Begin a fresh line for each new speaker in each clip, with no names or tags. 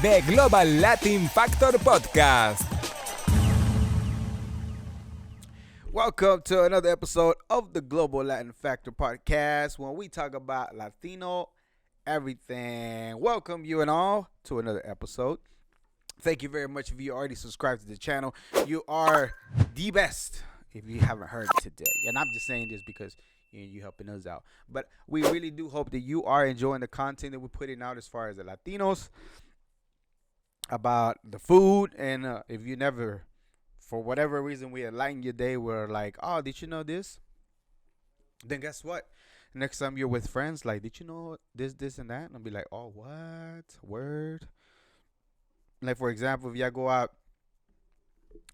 The Global Latin Factor Podcast.
Welcome to another episode of the Global Latin Factor Podcast, when we talk about Latino everything. Welcome you and all to another episode. Thank you very much if you already subscribed to the channel. You are the best if you haven't heard it today. And I'm just saying this because you're helping us out. But we really do hope that you are enjoying the content that we're putting out as far as the Latinos, about the food. And if you never, for whatever reason, we enlighten your day, we're like, oh, did you know this? Then guess what? Next time you're with friends, like, did you know this, and that? And I'll be like, oh, what? Word? Like, for example, if y'all go out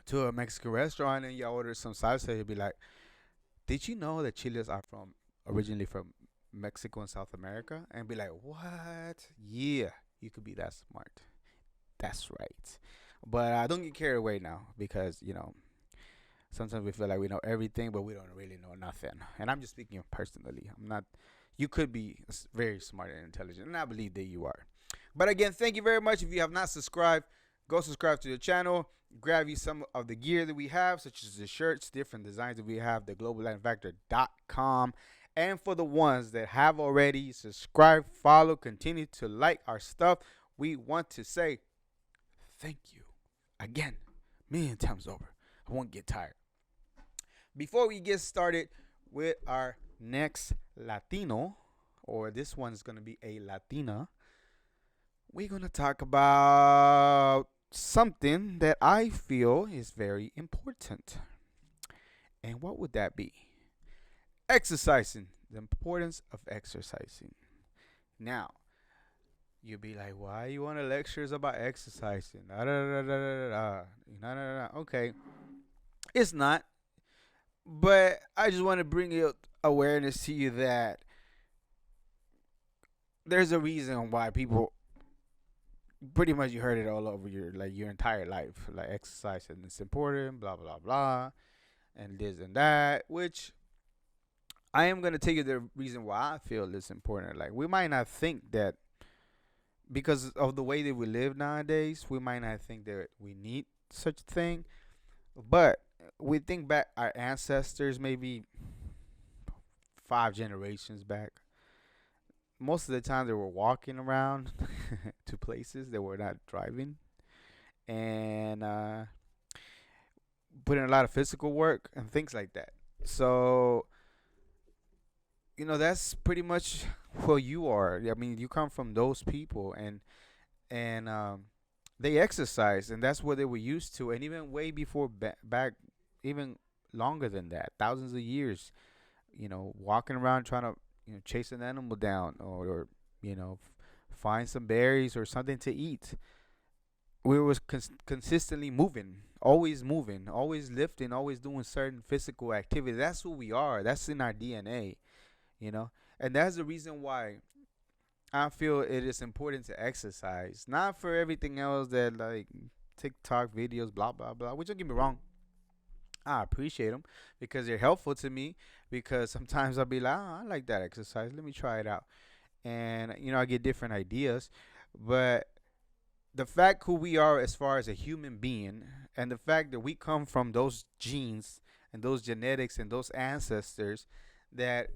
to a Mexican restaurant and y'all order some salsa, you'll be like, did you know that chiles are originally from Mexico and South America? And be like, what? Yeah, you could be that smart. That's right. But I don't get carried away now, because, sometimes we feel like we know everything, but we don't really know nothing. And I'm just speaking personally. I'm not. You could be very smart and intelligent, and I believe that you are. But again, thank you very much. If you have not subscribed, go subscribe to the channel. Grab you some of the gear that we have, such as the shirts, different designs that we have, thegloballatinfactor.com. And for the ones that have already subscribed, follow, continue to like our stuff, we want to say thank you again, a million times over. I won't get tired. Before we get started with our next Latino, or this one is going to be a Latina, we're going to talk about something that I feel is very important. And what would that be? Exercising. The importance of exercising. Now, you'll be like, why you want to lecture about exercising? Okay. It's not. But I just want to bring you awareness to you that there's a reason why people, pretty much you heard it all over your entire life, like exercising is important, blah blah blah, and this and that, which I am gonna tell you the reason why I feel it's important. Like, we might not think that, because of the way that we live nowadays, we might not think that we need such a thing, but we think back our ancestors, maybe 5 generations back. Most of the time they were walking around to places, they were not driving, and putting a lot of physical work and things like that. So, that's pretty much who you are. I mean, you come from those people, and they exercise, and that's what they were used to. And even way before back, even longer than that, thousands of years, walking around trying to chase an animal down, or find some berries or something to eat. We was consistently moving, always lifting, always doing certain physical activity. That's who we are. That's in our DNA, and that's the reason why I feel it is important to exercise. Not for everything else that, like, TikTok videos, blah blah blah, which, don't get me wrong, I appreciate them because they're helpful to me. Because sometimes I'll be like, oh, I like that exercise, let me try it out. And, I get different ideas. But the fact who we are as far as a human being, and the fact that we come from those genes and those genetics and those ancestors that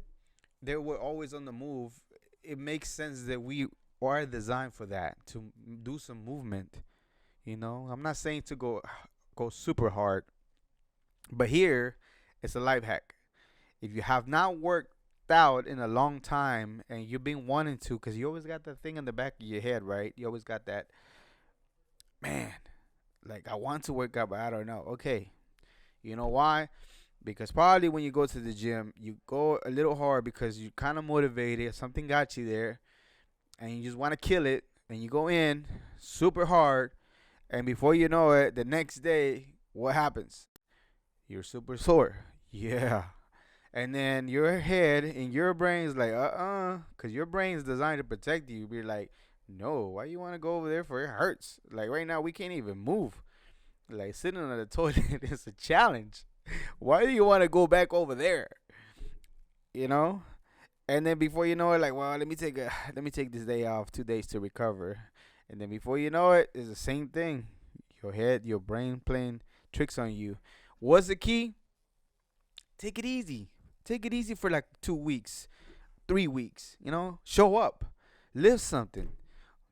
they were always on the move, it makes sense that we are designed for that, to do some movement. I'm not saying to go super hard, but here it's a life hack. If you have not worked out in a long time and you've been wanting to, because you always got that thing in the back of your head, right? You always got that, man, like, I want to work out, but I don't know. Okay. You know why? Because probably when you go to the gym, you go a little hard because you're kind of motivated. Something got you there, and you just want to kill it. And you go in super hard, and before you know it, the next day, what happens? You're super sore. Yeah. And then your head and your brain is like, because your brain is designed to protect you. Be like, no, why you want to go over there for? It hurts. Like, right now, we can't even move. Like, sitting on the toilet is a challenge. Why do you want to go back over there? And then before you know it, like, well, let me take this day off, 2 days to recover. And then before you know it, it's the same thing. Your head, your brain playing tricks on you. What's the key? Take it easy. Take it easy for like 2 weeks, 3 weeks. Show up, lift something,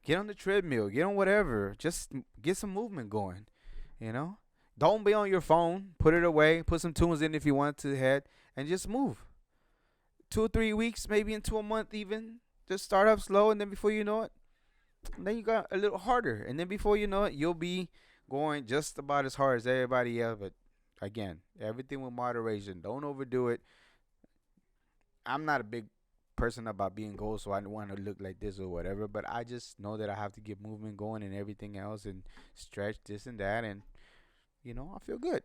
get on the treadmill, get on whatever. Just get some movement going. You know, don't be on your phone. Put it away. Put some tunes in if you want to head, and just move. 2 or 3 weeks, maybe into a month, even. Just start up slow, and then before you know it, then you got a little harder, and then before you know it, you'll be going just about as hard as everybody else. But again, everything with moderation. Don't overdo it. I'm not a big person about being gold, so I don't want to look like this or whatever. But I just know that I have to get movement going and everything else, and stretch this and that, and I feel good.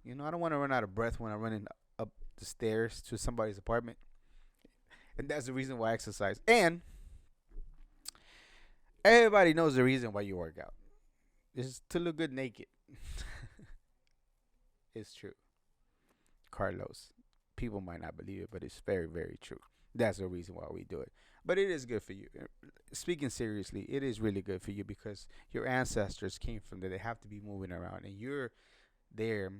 I don't want to run out of breath when I'm running up the stairs to somebody's apartment, and that's the reason why I exercise. And everybody knows the reason why you work out. It's to look good naked. It's true. Carlos. People might not believe it, but it's very, very true. That's the reason why we do it. But it is good for you. Speaking seriously, it is really good for you because your ancestors came from there. They have to be moving around, and you're there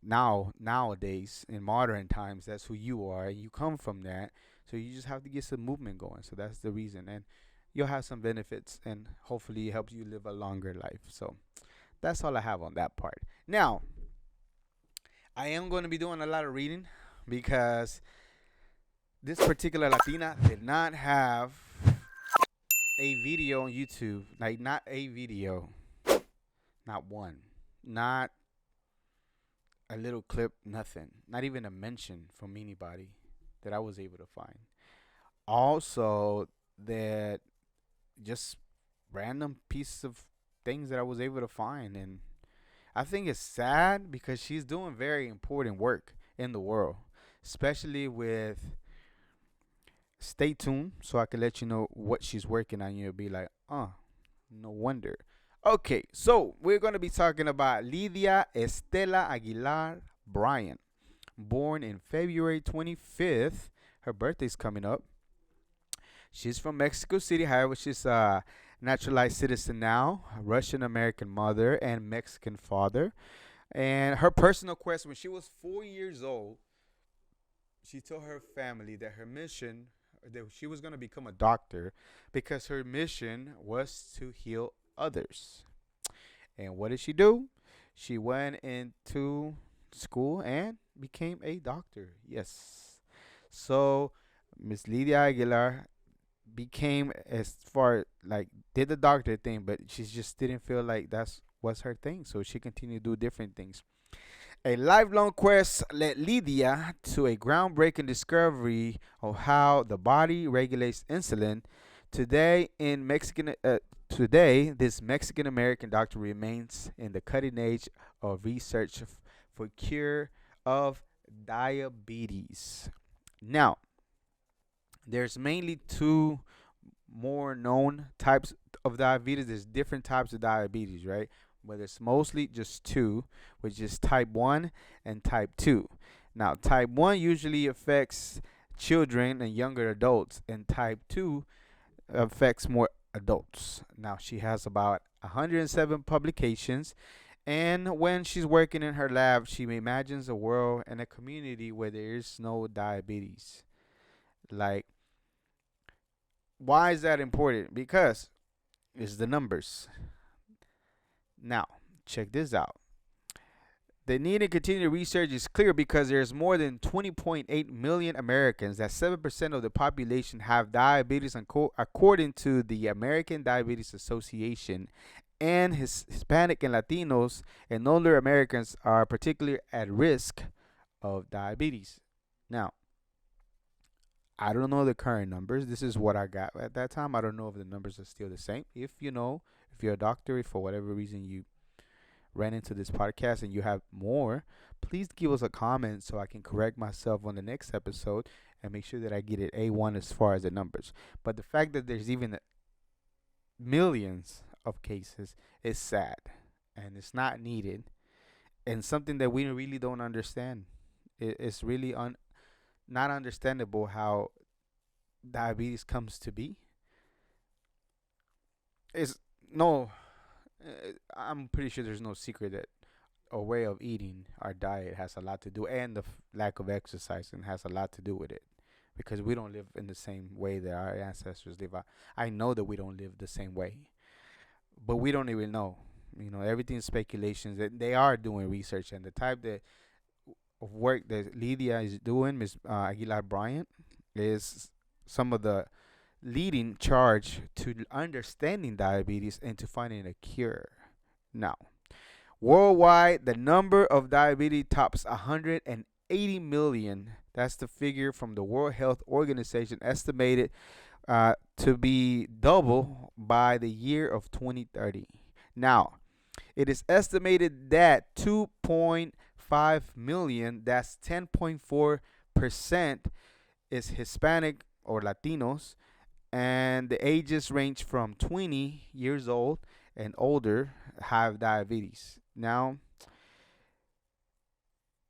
nowadays in modern times. That's who you are. You come from that, so you just have to get some movement going. So that's the reason, and you'll have some benefits, and hopefully it helps you live a longer life. So that's all I have on that part. Now, I am going to be doing a lot of reading because this particular Latina did not have a video on YouTube. Like, not a video. Not one. Not a little clip. Nothing. Not even a mention from anybody that I was able to find. Also, that just random pieces of things that I was able to find. And I think it's sad because she's doing very important work in the world, especially with. Stay tuned so I can let you know what she's working on. You'll be like, no wonder. Okay, so we're going to be talking about Lydia Estela Aguilar-Bryan, born in February 25th. Her birthday's coming up. She's from Mexico City, however, she's a naturalized citizen now, a Russian American mother and Mexican father. And her personal quest, when she was 4 years old, she told her family that she was going to become a doctor because her mission was to heal others. And what did she do? She went into school and became a doctor. Yes. So Miss Lydia Aguilar became, as far like, did the doctor thing, but she just didn't feel like that's was her thing. So she continued to do different things. A lifelong quest led Lydia to a groundbreaking discovery of how the body regulates insulin. Today, this Mexican American doctor remains in the cutting edge of research for cure of diabetes. Now, there's mainly two more known types of diabetes. There's different types of diabetes, right? But it's mostly just two, which is type 1 and type 2. Now, type 1 usually affects children and younger adults, and type 2 affects more adults. Now, she has about 107 publications, and when she's working in her lab, she imagines a world and a community where there is no diabetes. Like, why is that important? Because it's the numbers. Now, check this out. The need to continue research is clear because there's more than 20.8 million Americans, that 7% of the population, have diabetes, according to the American Diabetes Association. And Hispanic and Latinos and older Americans are particularly at risk of diabetes. Now, I don't know the current numbers. This is what I got at that time. I don't know if the numbers are still the same. If you're a doctor, if for whatever reason you ran into this podcast and you have more, please give us a comment so I can correct myself on the next episode and make sure that I get it A1 as far as the numbers. But the fact that there's even millions of cases is sad, and it's not needed, and something that we really don't understand. It's really not understandable how diabetes comes to be. It's no. I'm pretty sure there's no secret that our way of eating, our diet has a lot to do, and the lack of exercising has a lot to do with it, because we don't live in the same way that our ancestors live. I know that we don't live the same way, but we don't even know. Everything's speculations. That they are doing research, and the type of work that Lydia is doing, Miss Aguilar-Bryan, is some of the leading charge to understanding diabetes and to finding a cure. Now, worldwide, the number of diabetes tops 180 million. That's the figure from the World Health Organization, estimated to be double by the year of 2030. Now, it is estimated that 2.5 million, that's 10.4%, is Hispanic or Latinos, and the ages range from 20 years old and older have diabetes. Now,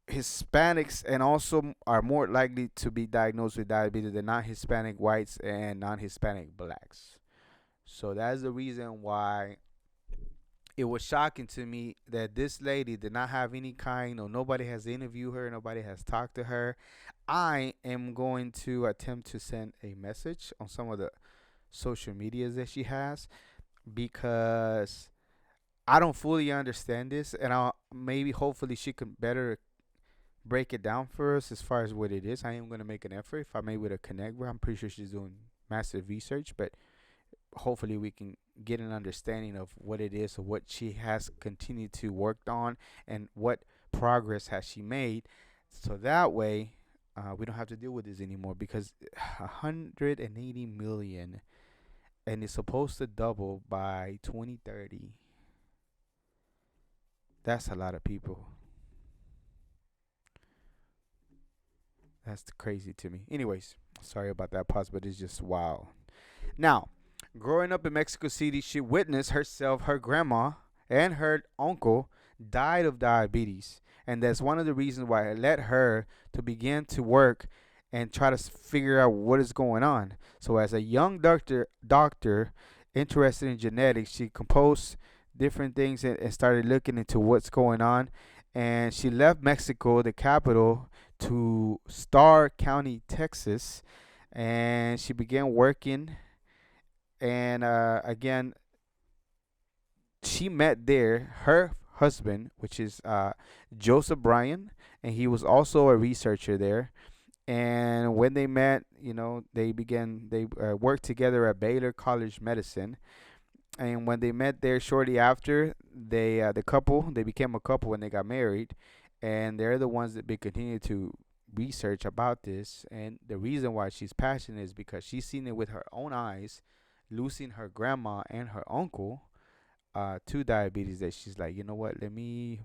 Hispanics and also are more likely to be diagnosed with diabetes than non-Hispanic whites and non-Hispanic blacks. So that's the reason why it was shocking to me that this lady did not have any kind, or nobody has interviewed her, nobody has talked to her. I am going to attempt to send a message on some of the social medias that she has, because I don't fully understand this, and I'll maybe hopefully she can better break it down for us as far as what it is. I am going to make an effort if I'm able to connect with her. I'm pretty sure she's doing massive research, but hopefully we can get an understanding of what it is or what she has continued to work on and what progress has she made, so that way we don't have to deal with this anymore, because 180 million and it's supposed to double by 2030. That's a lot of people. That's crazy to me. Anyways, sorry about that pause, but it's just wow. Now, growing up in Mexico City, she witnessed herself, her grandma, and her uncle died of diabetes. And that's one of the reasons why it led her to begin to work and try to figure out what is going on. So, as a young doctor interested in genetics, she composed different things and started looking into what's going on. And she left Mexico, the capital, to Starr County, Texas, and she began working. And again, she met there her husband, which is Joseph Bryan, and he was also a researcher there. And when they met, they worked together at Baylor College Medicine. And when they met there shortly after, they became a couple when they got married, and they're the ones that continue to research about this. And the reason why she's passionate is because she's seen it with her own eyes, losing her grandma and her uncle to diabetes. That she's like, you know what? Let me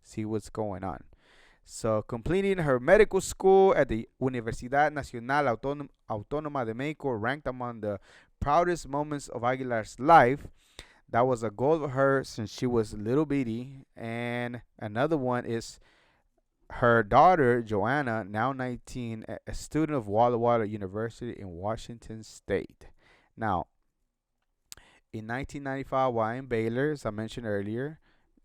see what's going on. So, completing her medical school at the Universidad Nacional Autónoma de Mexico, ranked among the proudest moments of Aguilar's life. That was a goal of her since she was little bitty. And another one is her daughter, Joanna, now 19, a student of Walla Walla University in Washington State. Now, in 1995, while in Baylor, as I mentioned earlier,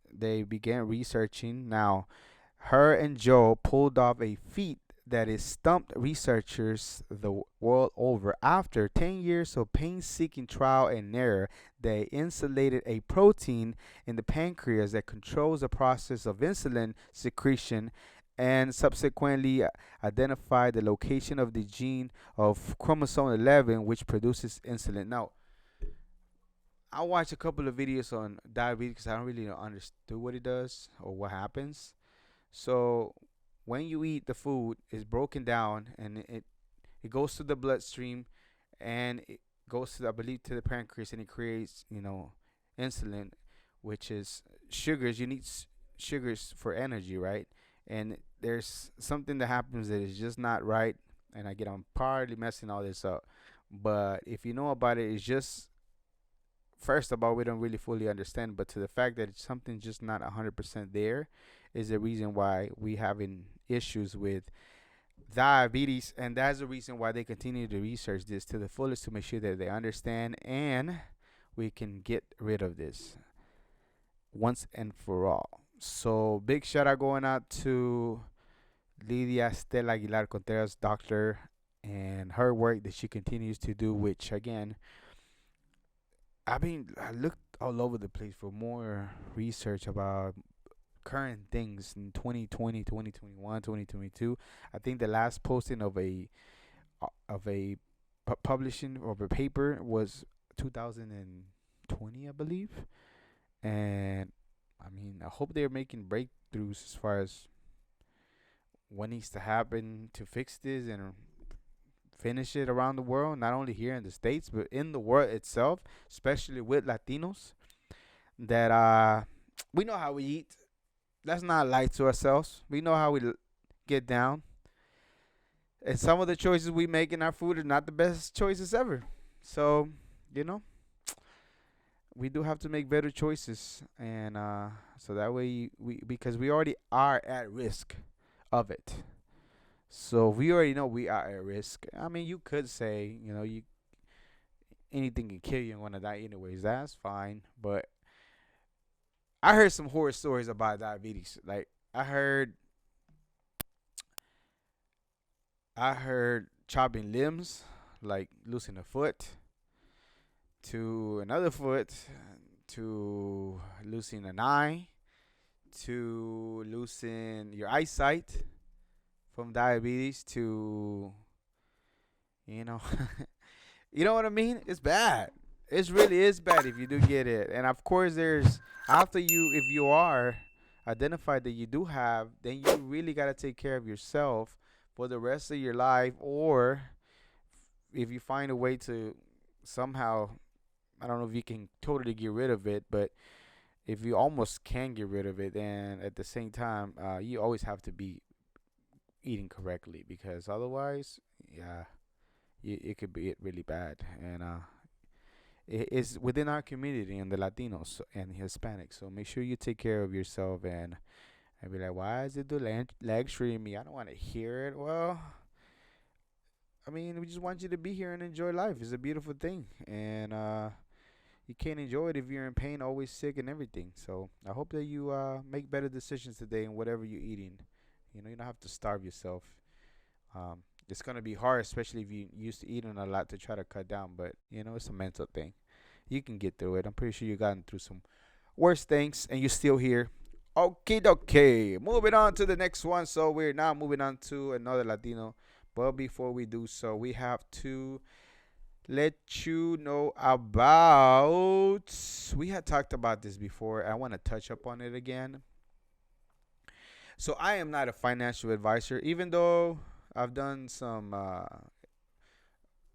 they began researching. Now, her and Joe pulled off a feat that is stumped researchers the world over. After 10 years of painstaking trial and error, they insulated a protein in the pancreas that controls the process of insulin secretion, and subsequently identified the location of the gene of chromosome 11, which produces insulin. Now, I watched a couple of videos on diabetes because I don't really understand what it does or what happens. So when you eat the food, it's broken down, and it goes to the bloodstream, and it goes to, I believe, to the pancreas, and it creates insulin, which is sugars. You need sugars for energy, right? And there's something that happens that is just not right, and I'm probably messing all this up, but if you know about it, it's just, first of all, we don't really fully understand, but to the fact that it's something just not 100% there is the reason why we having issues with diabetes. And that's the reason why they continue to research this to the fullest, to make sure that they understand and we can get rid of this once and for all. So big shout out going out to Lydia Stella Aguilar Contreras, doctor, and her work that she continues to do, which again, I looked all over the place for more research about current things in 2020, 2021, 2022. I think the last posting of a publishing of a paper was 2020, I believe. And I mean, I hope they're making breakthroughs as far as what needs to happen to fix this and finish it around the world, not only here in the States, but in the world itself, especially with Latinos. That we know how we eat. Let's not lie to ourselves. We know how we get down. And some of the choices we make in our food are not the best choices ever. So, you know, we do have to make better choices. And so that way, because we already are at risk of it. So we already know we are at risk. I mean, you could say, anything can kill you and want to die anyways. That's fine. But I heard some horror stories about diabetes. Like I heard chopping limbs, like losing a foot to another foot, to losing an eye, to losing your eyesight from diabetes, to you know you know what I mean? It's bad. It really is bad if you do get it. And of course there's after you if you are identified that you do have, then you really got to take care of yourself for the rest of your life, or if you find a way to somehow, I don't know if you can totally get rid of it, but if you almost can get rid of it, then at the same time, you always have to be eating correctly, because otherwise, yeah, it could be really bad. And it's within our community and the Latinos and Hispanics. So make sure you take care of yourself. And be like, why is it the lag streaming? I don't want to hear it. Well, I mean, we just want you to be here and enjoy life. It's a beautiful thing. And you can't enjoy it if you're in pain, always sick, and everything. So I hope that you make better decisions today in whatever you're eating. You don't have to starve yourself. It's gonna be hard, especially if you used to eating a lot, to try to cut down. But it's a mental thing. You can get through it. I'm pretty sure you gotten through some worse things, and you're still here. Okay. Moving on to the next one. So we're now moving on to another Latino. But before we do so, we have to let you know about. We had talked about this before. I want to touch up on it again. So I am not a financial advisor, even though I've done some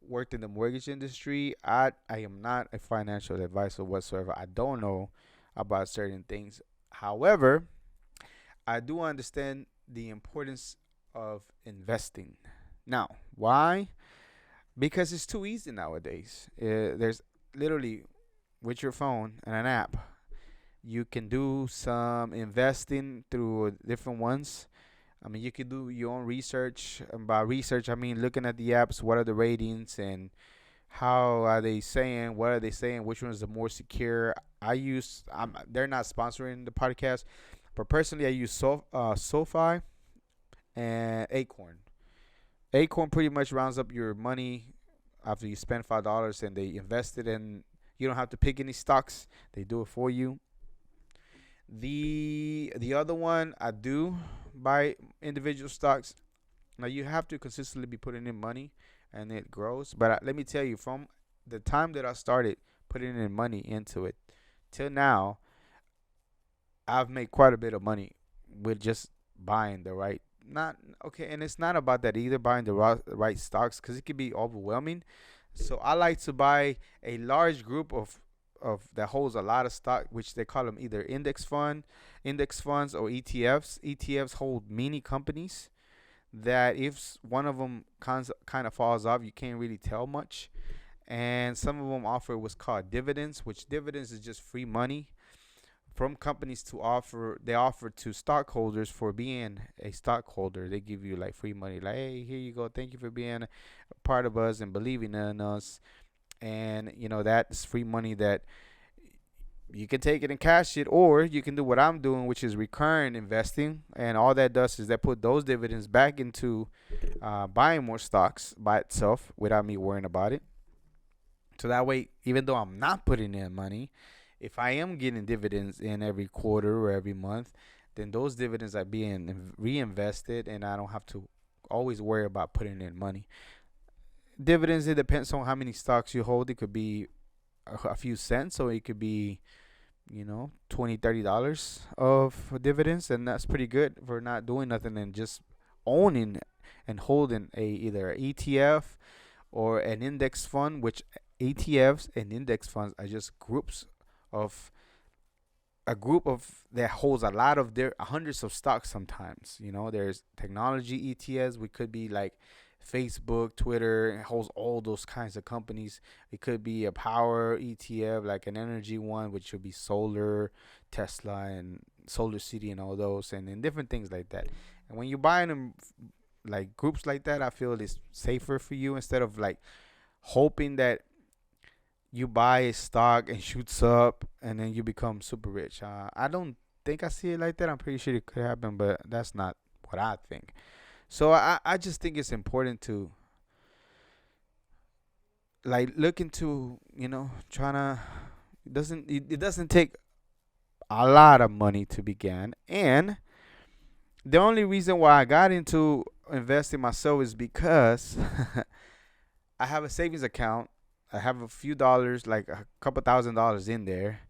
worked in the mortgage industry. I am not a financial advisor whatsoever. I don't know about certain things. However, I do understand the importance of investing. Now, why? Because it's too easy nowadays. There's literally, with your phone and an app, you can do some investing through different ones. I mean, you can do your own research. And by research, I mean looking at the apps, what are the ratings and how are they saying, what are they saying, which one is the more secure. They're not sponsoring the podcast, but personally, I use SoFi and Acorn. Acorn pretty much rounds up your money after you spend $5, and they invest it, and you don't have to pick any stocks. They do it for you. The other one, I do buy individual stocks. Now you have to consistently be putting in money, and it grows. But let me tell you, from the time that I started putting in money into it till now, I've made quite a bit of money with just buying the right. Not okay, and it's not about that either. Buying the right stocks, because it can be overwhelming. So I like to buy a large group of that holds a lot of stock, which they call them either index funds, or ETFs. ETFs hold many companies that if one of them kind of falls off, you can't really tell much. And some of them offer what's called dividends, which dividends is just free money from companies they offer to stockholders for being a stockholder. They give you like free money, like, hey, here you go, thank you for being a part of us and believing in us. And that's free money that you can take it and cash it, or you can do what I'm doing, which is recurring investing. And all that does is that put those dividends back into buying more stocks by itself without me worrying about it. So that way, even though I'm not putting in money, if I am getting dividends in every quarter or every month, then those dividends are being reinvested, and I don't have to always worry about putting in money. Dividends, it depends on how many stocks you hold. It could be a few cents, or it could be $20-$30 of dividends, and that's pretty good for not doing nothing and just owning and holding either an ETF or an index fund, which ETFs and index funds are just a group of that holds a lot of their hundreds of stocks. Sometimes there's technology ETFs, which could be like Facebook, Twitter, it holds all those kinds of companies. It could be a power ETF, like an energy one, which would be solar, Tesla, and Solar City, and all those, and different things like that. And when you buy them, like groups like that, I feel it's safer for you, instead of like hoping that you buy a stock and shoots up and then you become super rich. I don't think I see it like that. I'm pretty sure it could happen, but that's not what I think. So I just think it's important to like look into trying to it doesn't take a lot of money to begin. And the only reason why I got into investing myself is because I have a savings account. I have a few dollars, like a couple $1,000 in there.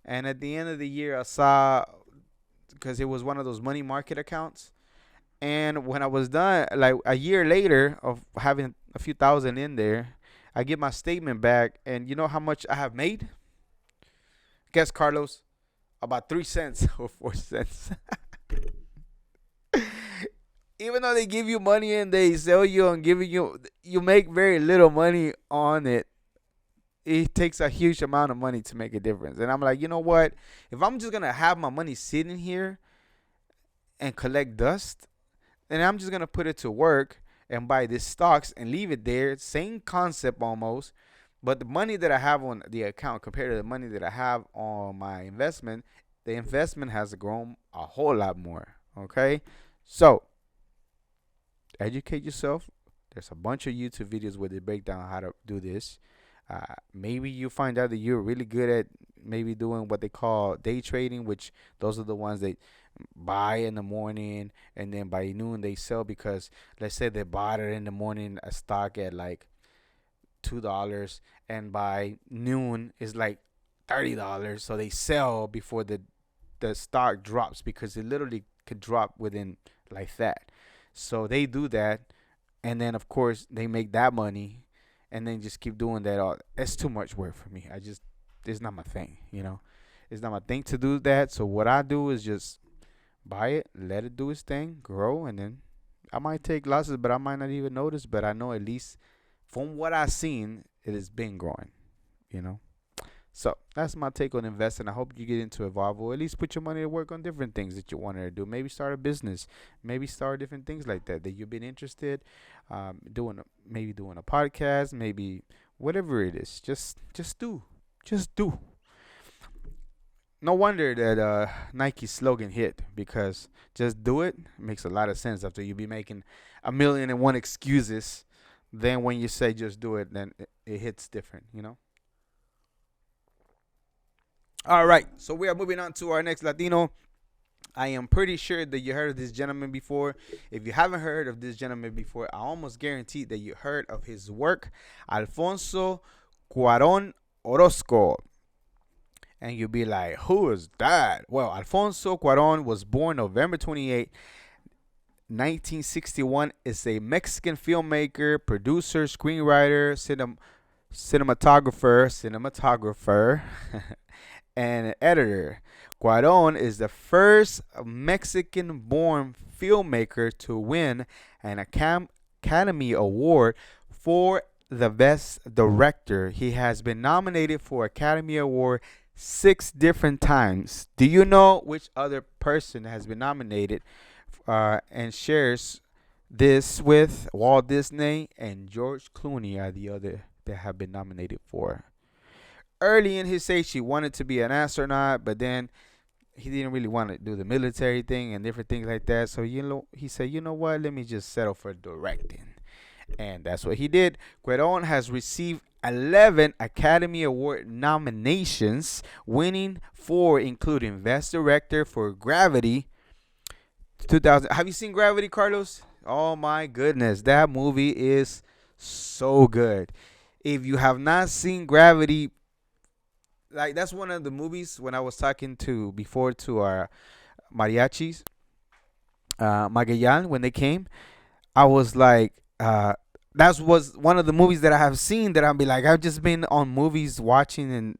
And at the end of the year, I saw, because it was one of those money market accounts. And when I was done, like a year later of having a few thousand in there, I get my statement back. And you know how much I have made? Guess, Carlos, about 3 cents or 4 cents. Even though they give you money and they sell you and giving you make very little money on it. It takes a huge amount of money to make a difference. And I'm like, you know what? If I'm just going to have my money sitting here and collect dust, then I'm just going to put it to work and buy these stocks and leave it there. Same concept almost. But the money that I have on the account compared to the money that I have on my investment, the investment has grown a whole lot more. Okay? So, educate yourself. There's a bunch of YouTube videos where they break down how to do this. Maybe you find out that you're really good at maybe doing what they call day trading, which those are the ones that buy in the morning and then by noon they sell, because let's say they bought it in the morning, a stock at like $2, and by noon it's like $30, so they sell before the stock drops, because it literally could drop within like that. So they do that, and then of course they make that money, and then just keep doing that. It's too much work for me. It's not my thing, It's not my thing to do that. So what I do is just buy it, let it do its thing, grow, and then I might take losses, but I might not even notice. But I know, at least from what I've seen, it has been growing, So that's my take on investing. I hope you get into Evolve, or at least put your money to work on different things that you want to do. Maybe start a business. Maybe start different things like that you've been interested doing. Maybe doing a podcast. Maybe whatever it is. Just do. Just do. No wonder that Nike's slogan hit, because just do it makes a lot of sense after you be making 1,000,001 excuses. Then when you say just do it, then it hits different, All right, so we are moving on to our next Latino. I am pretty sure that you heard of this gentleman before. If you haven't heard of this gentleman before, I almost guarantee that you heard of his work, Alfonso Cuarón Orozco. And you'll be like, who is that? Well, Alfonso Cuarón was born November 28, 1961, is a Mexican filmmaker, producer, screenwriter, cinematographer, and editor. Cuarón is the first Mexican-born filmmaker to win an Academy Award for the Best Director. He has been nominated for Academy Award 6 different times. Do you know which other person has been nominated and shares this with Walt Disney and George Clooney are the other that have been nominated for. Early in his age, he wanted to be an astronaut, but then he didn't really want to do the military thing and different things like that. So he said, you know what? Let me just settle for directing, and that's what he did. Cuarón has received 11 Academy Award nominations, winning 4, including Best Director for Gravity 2000. Have you seen Gravity, Carlos? Oh my goodness, that movie is so good. If you have not seen Gravity, like that's one of the movies when I was talking to before to our mariachis, Magellan when they came, I was like, that was one of the movies that I have seen that I'll be like, I've just been on movies watching and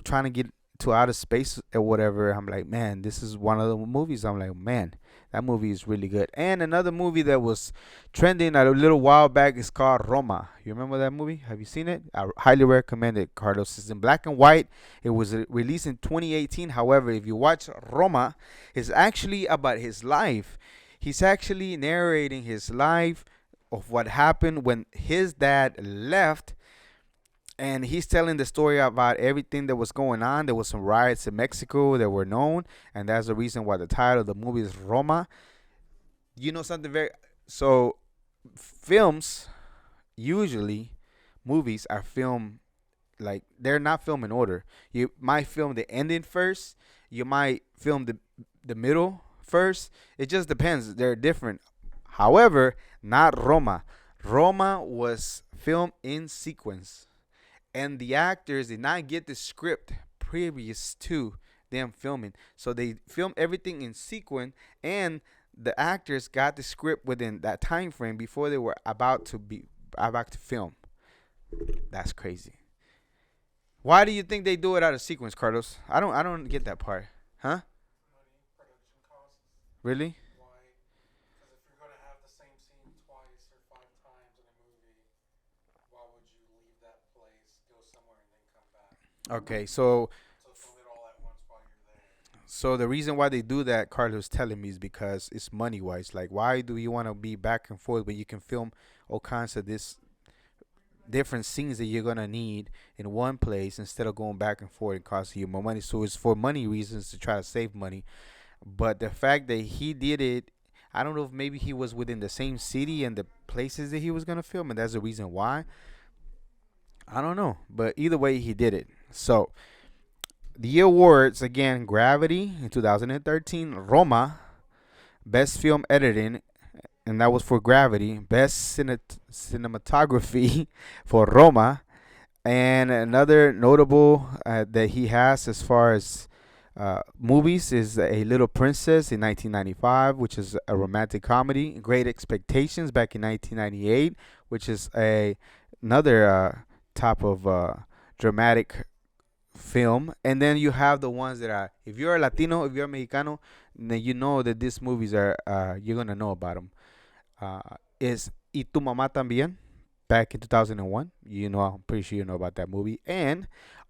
trying to get to outer space or whatever. I'm like, man, this is one of the movies. I'm like, man, that movie is really good. And another movie that was trending a little while back is called Roma. You remember that movie? Have you seen it? I highly recommend it, Carlos. It's in black and white. It was released in 2018. However, if you watch Roma, it's actually about his life. He's actually narrating his life of what happened when his dad left, and he's telling the story about everything that was going on. There was some riots in Mexico that were known, and that's the reason why the title of the movie is Roma. You know something very so films usually movies are filmed like they're not filmed in order. You might film the ending first, you might film the middle first. It just depends. They're different. However, not Roma. Roma was filmed in sequence, and the actors did not get the script previous to them filming. So they filmed everything in sequence, and the actors got the script within that time frame before they were about to film. That's crazy. Why do you think they do it out of sequence, Carlos? I don't get that part. Huh?
Money, production costs.
Really?
Why? Because if you're going to have the same scene twice or 5 times in a movie, why would you leave that place, go somewhere, and then come back?
Okay, so
So film it all at once while you're there.
so the reason why they do that, Carlos telling me, is because it's money wise. Like, why do you want to be back and forth, but you can film all kinds of this different scenes that you're gonna need in one place instead of going back and forth and costing you more money. So it's for money reasons to try to save money. But the fact that he did it, I don't know if maybe he was within the same city and the places that he was gonna film, and that's the reason why. I don't know, but either way, he did it. So the awards again: Gravity in 2013, Roma, Best Film Editing, and that was for Gravity. Best cinematography for Roma, and another notable that he has as far as movies is A Little Princess in 1995, which is a romantic comedy. Great Expectations back in 1998, which is another type of dramatic film. And then you have the ones that are, if you're a Latino, if you're a Mexicano, then you know that these movies are you're gonna know about them. Is Y Tu Mamá También back in 2001. You know, I'm pretty sure you know about that movie. And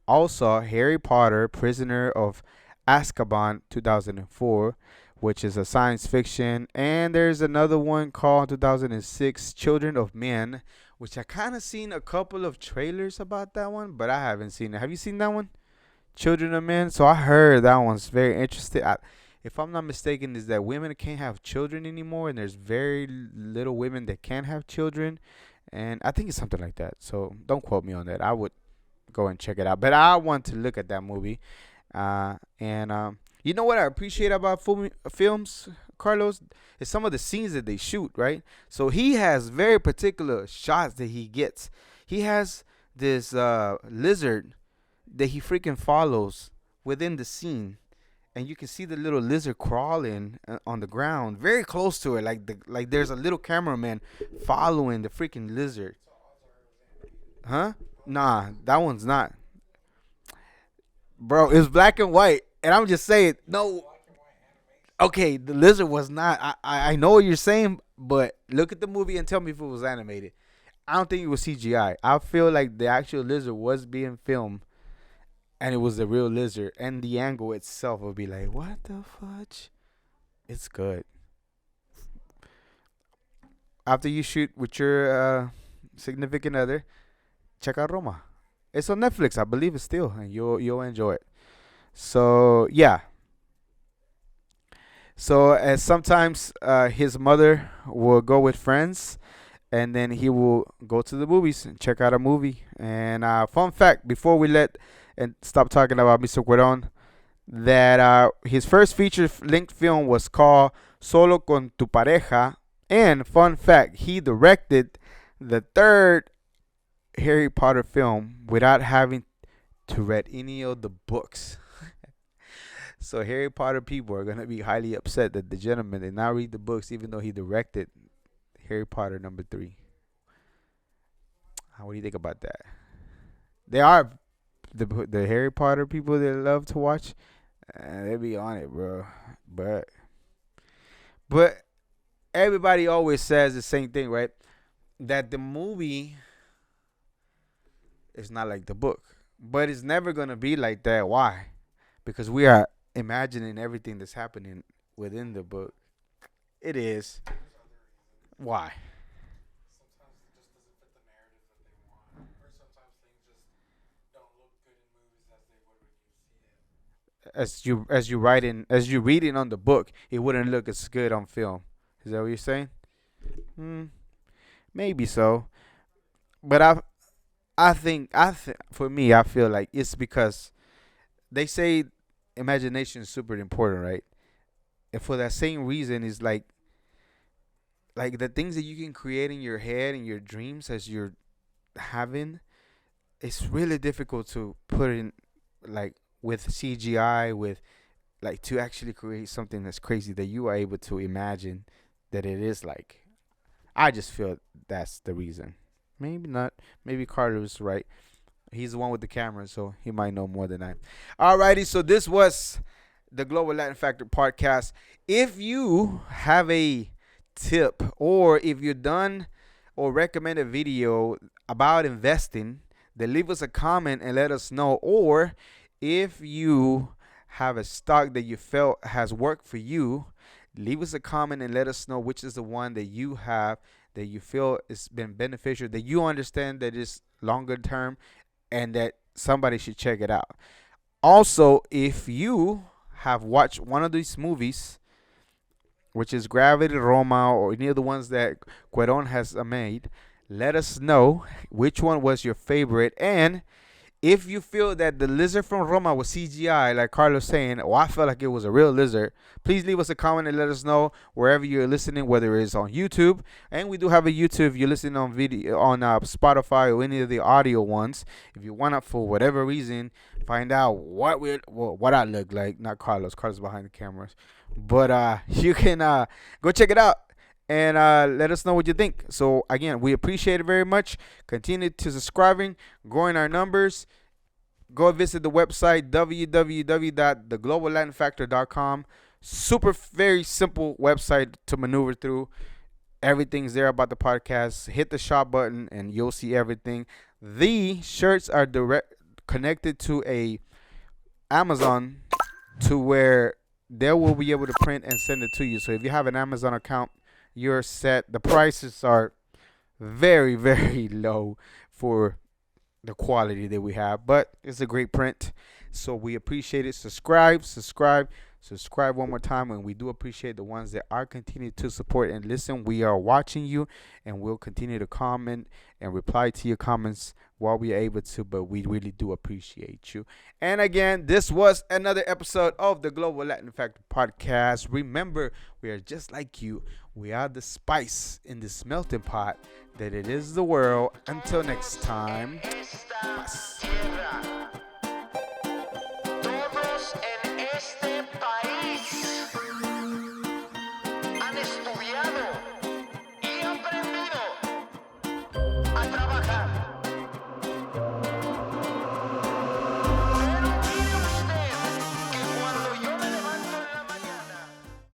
also Harry Potter, Prisoner of Azkaban 2004, which is a science fiction. And there's another one called 2006, Children of Men, which I kind of seen a couple of trailers about that one, but I haven't seen it. Have you seen that one? Children of Men. So I heard that one's very interesting. If I'm not mistaken, is that women can't have children anymore, and there's very little women that can have children, and I think it's something like that. So don't quote me on that. I would go and check it out, but I want to look at that movie. And you know what I appreciate about films, Carlos, is some of the scenes that they shoot. Right, so he has very particular shots that he gets. He has this lizard that he freaking follows within the scene, and you can see the little lizard crawling on the ground, very close to it. Like there's a little cameraman following the freaking lizard. Huh? Nah, that one's not. Bro, it's black and white, and I'm just saying, no. Okay, the lizard was not. I know what you're saying, but look at the movie and tell me if it was animated. I don't think it was CGI. I feel like the actual lizard was being filmed, and it was the real lizard, and the angle itself would be like, what the fudge? It's good. After you shoot with your significant other, check out Roma. It's on Netflix, I believe it's still, and you'll enjoy it. So yeah. So as sometimes his mother will go with friends, and then he will go to the movies and check out a movie. And fun fact, before we let and stop talking about Mr. Cuarón, that his first feature-length film was called Solo con tu pareja. And fun fact, he directed the third Harry Potter film without having to read any of the books. So Harry Potter people are gonna be highly upset that the gentleman did not read the books, even though he directed Harry Potter #3. What do you think about that? They are the Harry Potter people that love to watch. They be on it, bro. But everybody always says the same thing, right? That the movie is not like the book, but it's never gonna be like that. Why? Because we are imagining everything that's happening within the book. It is. Why?
Sometimes it just doesn't fit the narrative that they want, or sometimes things just don't look good in movies as they would when you see it.
As you reading on the book, it wouldn't look as good on film. Is that what you're saying? Maybe so, but I think for me, I feel like it's because they say imagination is super important, right? And for that same reason, is like the things that you can create in your head and your dreams as you're having, it's really difficult to put in like with CGI, with like to actually create something that's crazy that you are able to imagine that it is like. I just feel that's the reason. Maybe not. Maybe Carter's right. He's the one with the camera, so he might know more than I. Alrighty, so this was the Global Latin Factor podcast. If you have a tip, or if you're done or recommend a video about investing, then leave us a comment and let us know. Or if you have a stock that you felt has worked for you, leave us a comment and let us know which is the one that you have that you feel has been beneficial, that you understand that is longer term, and that somebody should check it out. Also, if you have watched one of these movies, which is Gravity, Roma, or any of the ones that Cuarón has made, let us know which one was your favorite. And if you feel that the lizard from Roma was CGI, like Carlos saying, or I felt like it was a real lizard, please leave us a comment and let us know wherever you're listening, whether it's on YouTube. And we do have a YouTube if you're listening on video on Spotify or any of the audio ones. If you want to, for whatever reason, find out what I look like. Not Carlos. Carlos behind the cameras. But you can go check it out and let us know what you think. So again, we appreciate it very much. Continue to subscribing, growing our numbers. Go visit the website www.thegloballatinfactor.com. Super, very simple website to maneuver through. Everything's there about the podcast. Hit the shop button and you'll see everything. The shirts are direct connected to a Amazon, to where they will be able to print and send it to you. So if you have an Amazon account, you're set. The prices are very, very low for the quality that we have, but it's a great print, so we appreciate it. Subscribe one more time, and we do appreciate the ones that are continuing to support and listen. We are watching you, and we'll continue to comment and reply to your comments while we are able to, but we really do appreciate you. And again, this was another episode of the Global Latin Factor podcast. Remember, we are just like you. We are the spice in this melting pot that it is the world. Until next time, bye.